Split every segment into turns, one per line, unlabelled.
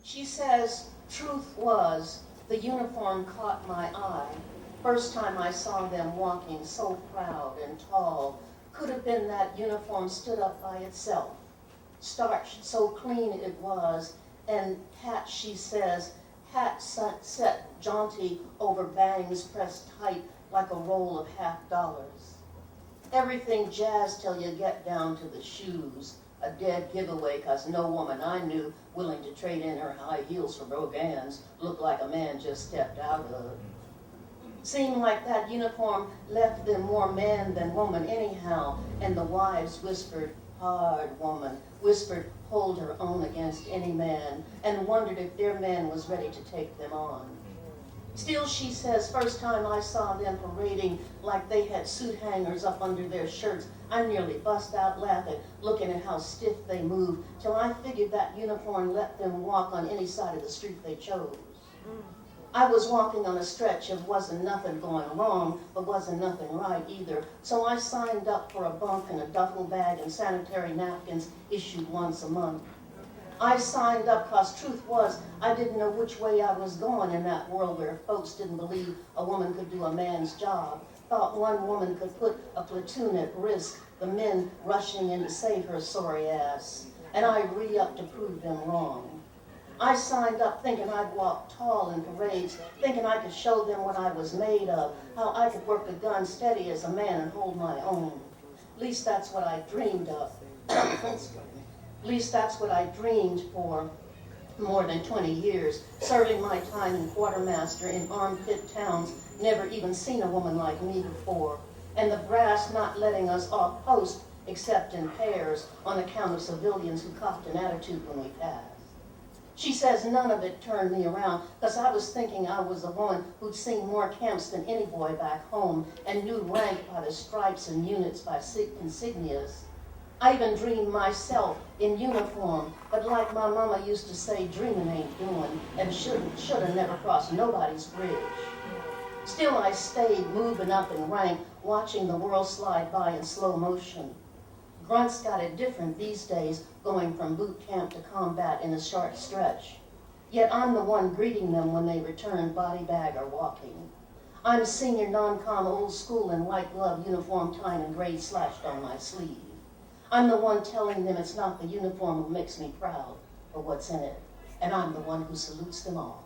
She says, truth was, the uniform caught my eye. First time I saw them walking so proud and tall, could have been that uniform stood up by itself. Starched so clean it was, and hat, she says, hat set jaunty over bangs pressed tight like a roll of $50. Everything jazzed till you get down to the shoes. A dead giveaway, 'cause no woman I knew willing to trade in her high heels for brogans looked like a man just stepped out of. Seemed like that uniform left them more man than woman anyhow, and the wives whispered, hard woman, whispered, hold her own against any man, and wondered if their man was ready to take them on. Still, she says, first time I saw them parading like they had suit hangers up under their shirts, I nearly bust out laughing, looking at how stiff they moved, till I figured that uniform let them walk on any side of the street they chose. I was walking on a stretch of wasn't nothing going wrong, but wasn't nothing right either. So I signed up for a bunk and a duffel bag and sanitary napkins issued once a month. I signed up because truth was, I didn't know which way I was going in that world where folks didn't believe a woman could do a man's job. Thought one woman could put a platoon at risk, the men rushing in to save her sorry ass. And I re-upped to prove them wrong. I signed up thinking I'd walk tall in parades, thinking I could show them what I was made of, how I could work a gun steady as a man and hold my own. At least that's what I dreamed of. At least that's what I dreamed for more than 20 years, serving my time in quartermaster in armpit towns, never even seen a woman like me before, and the brass not letting us off post except in pairs on account of civilians who copped an attitude when we passed. She says none of it turned me around, because I was thinking I was the woman who'd seen more camps than any boy back home and knew rank by the stripes and units by insignias. I even dreamed myself in uniform, but like my mama used to say, dreaming ain't doing, and shoulda never crossed nobody's bridge. Still I stayed moving up in rank, watching the world slide by in slow motion. Grunts got it different these days, going from boot camp to combat in a short stretch. Yet I'm the one greeting them when they return, body bag or walking. I'm senior non-com old school in white glove uniform tying and grade slashed on my sleeve. I'm the one telling them it's not the uniform who makes me proud, but what's in it. And I'm the one who salutes them all.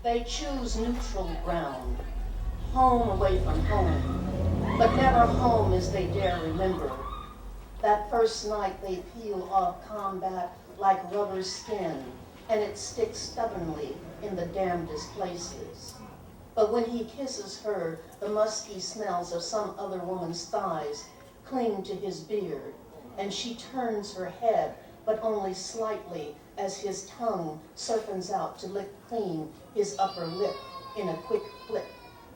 They choose neutral ground, home away from home, but never home as they dare remember. That first night they peel off combat like rubber skin, and it sticks stubbornly in the damnedest places. But when he kisses her, the musky smells of some other woman's thighs cling to his beard, and she turns her head, but only slightly, as his tongue serpents out to lick clean his upper lip in a quick flick,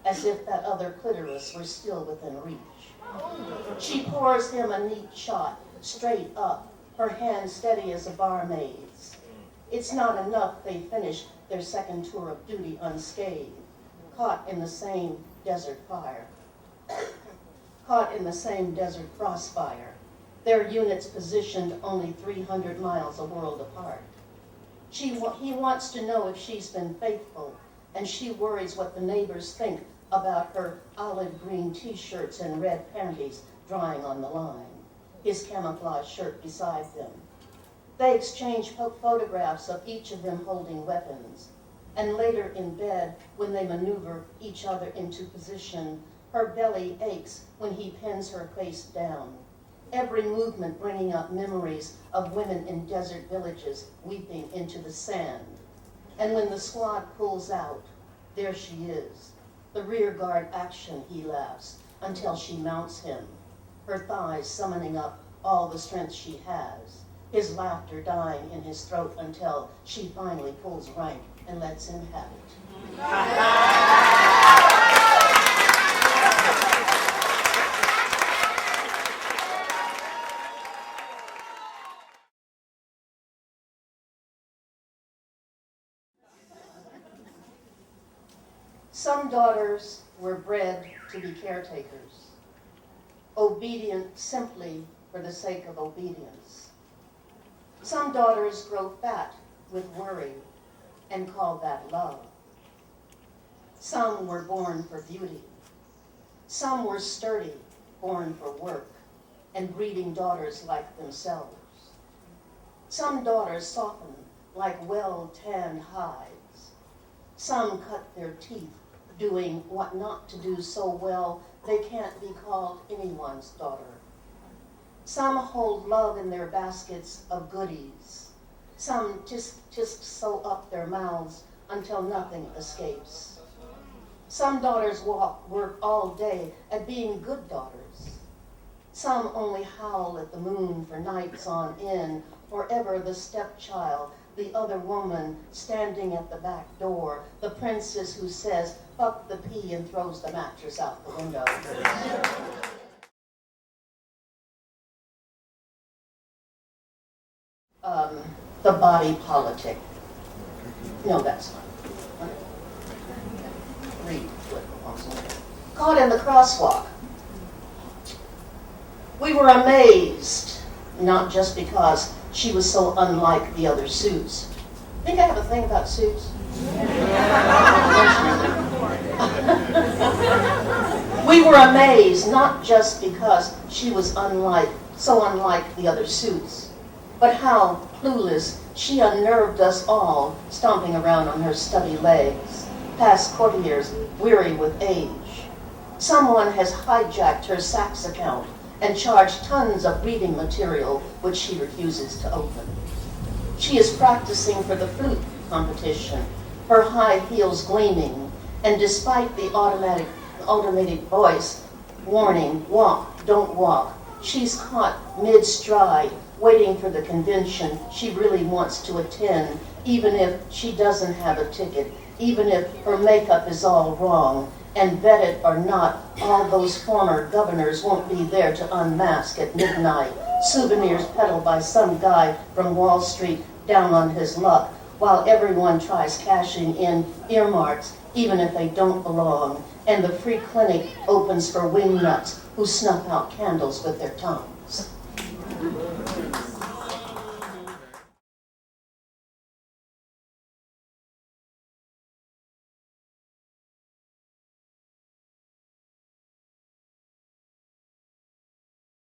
as if that other clitoris were still within reach. She pours him a neat shot, straight up, her hand steady as a barmaid's. It's not enough they finish their second tour of duty unscathed, caught in the same desert fire, caught in the same desert crossfire, their units positioned only 300 miles a world apart. He wants to know if she's been faithful, and she worries what the neighbors think about her olive green t-shirts and red panties drying on the line, his camouflage shirt beside them. They exchange photographs of each of them holding weapons, and later in bed, when they maneuver each other into position, her belly aches when he pins her face down. Every movement bringing up memories of women in desert villages weeping into the sand. And when the squad pulls out, there she is. The rear guard action, he laughs, until she mounts him, her thighs summoning up all the strength she has, his laughter dying in his throat until she finally pulls rank and lets him have it. Some daughters were bred to be caretakers, obedient simply for the sake of obedience. Some daughters grow fat with worry and call that love. Some were born for beauty. Some were sturdy, born for work, and breeding daughters like themselves. Some daughters soften like well-tanned hides. Some cut their teeth doing what not to do so well they can't be called anyone's daughter. Some hold love in their baskets of goodies. Some just sew up their mouths until nothing escapes. Some daughters work all day at being good daughters. Some only howl at the moon for nights on end, forever the stepchild, the other woman standing at the back door, the princess who says, "Fuck the pee," and throws the mattress out the window. The body politic. No, that's not. Read Caught in the Crosswalk. We were amazed, not just because she was so unlike the other suits. Think I have a thing about suits? We were amazed, not just because she was so unlike the other suits, but how clueless she unnerved us all, stomping around on her stubby legs, past courtiers weary with age. Someone has hijacked her Saks account and charged tons of reading material which she refuses to open. She is practicing for the flute competition, her high heels gleaming, and despite the automated voice warning, "Walk, don't walk," she's caught mid-stride, waiting for the convention she really wants to attend, even if she doesn't have a ticket, even if her makeup is all wrong, and vetted or not, all those former governors won't be there to unmask at midnight. Souvenirs peddled by some guy from Wall Street down on his luck, while everyone tries cashing in earmarks, even if they don't belong, and the free clinic opens for wingnuts who snuff out candles with their tongues.